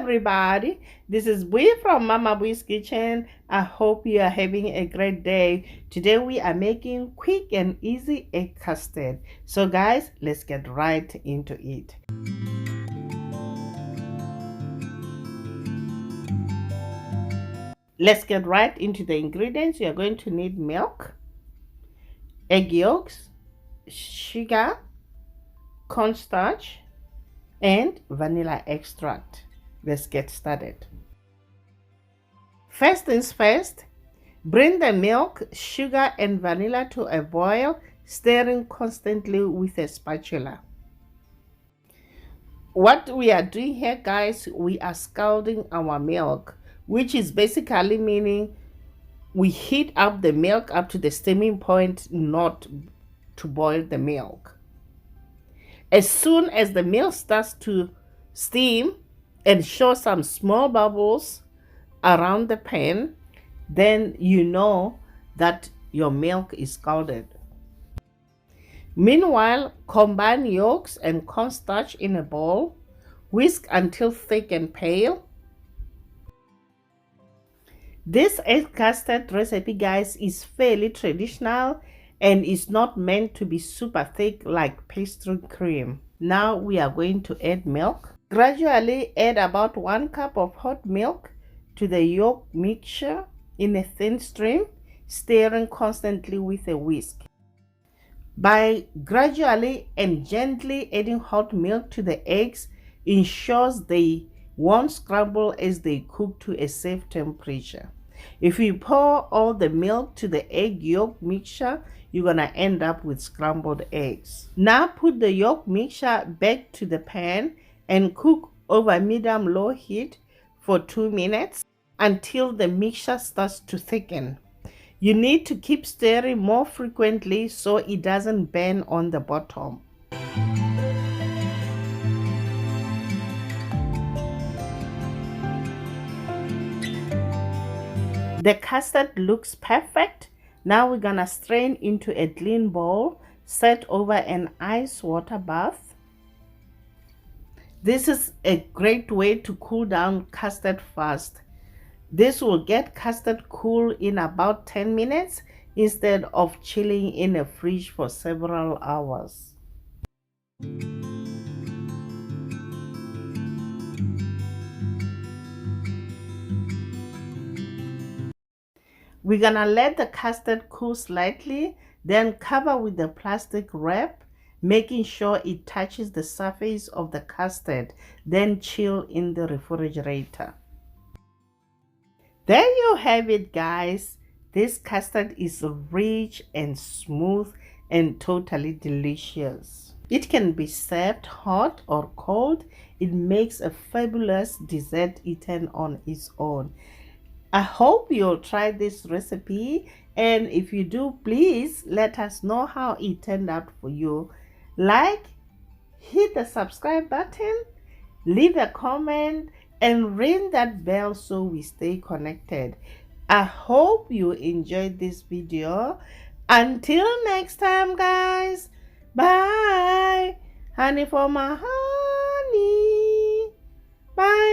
everybody, this is Bui from Mamaboiskitchen. I hope you are having a great day. Today we are making quick and easy egg custard. So guys, let's get right into it. Let's get right into the ingredients. You are going to need milk, egg yolks, sugar, cornstarch, and vanilla extract. Let's get started. First things first, bring the milk, sugar, and vanilla to a boil, stirring constantly with a spatula. What we are doing here, guys, we are scalding our milk, which is basically meaning we heat up the milk up to the steaming point, not to boil the milk. As soon as the milk starts to steam and show some small bubbles around the pan, then you know that your milk is scalded. Meanwhile, combine yolks and cornstarch in a bowl. Whisk until thick and pale. This egg custard recipe, guys, is fairly traditional and is not meant to be super thick like pastry cream. Now we are going to add milk. Gradually add about 1 cup of hot milk to the yolk mixture in a thin stream, stirring constantly with a whisk. By gradually and gently adding hot milk to the eggs ensures they won't scramble as they cook to a safe temperature. If you pour all the milk to the egg yolk mixture, you're gonna end up with scrambled eggs. Now put the yolk mixture back to the pan and cook over medium-low heat for 2 minutes until the mixture starts to thicken. You need to keep stirring more frequently so it doesn't burn on the bottom. The custard looks perfect. Now we're gonna strain into a clean bowl, set over an ice water bath. This is a great way to cool down custard fast. This will get custard cool in about 10 minutes instead of chilling in a fridge for several hours. We're gonna let the custard cool slightly, then cover with the plastic wrap, making sure it touches the surface of the custard, then chill in the refrigerator. There you have it, guys. This custard is rich and smooth and totally delicious. It can be served hot or cold. It makes a fabulous dessert eaten on its own. I hope you'll try this recipe, and if you do, please let us know how it turned out for you. Like, hit the subscribe button, leave a comment, and ring that bell so we stay connected. I hope you enjoyed this video. Until next time, guys, bye. Honey for my honey. Bye.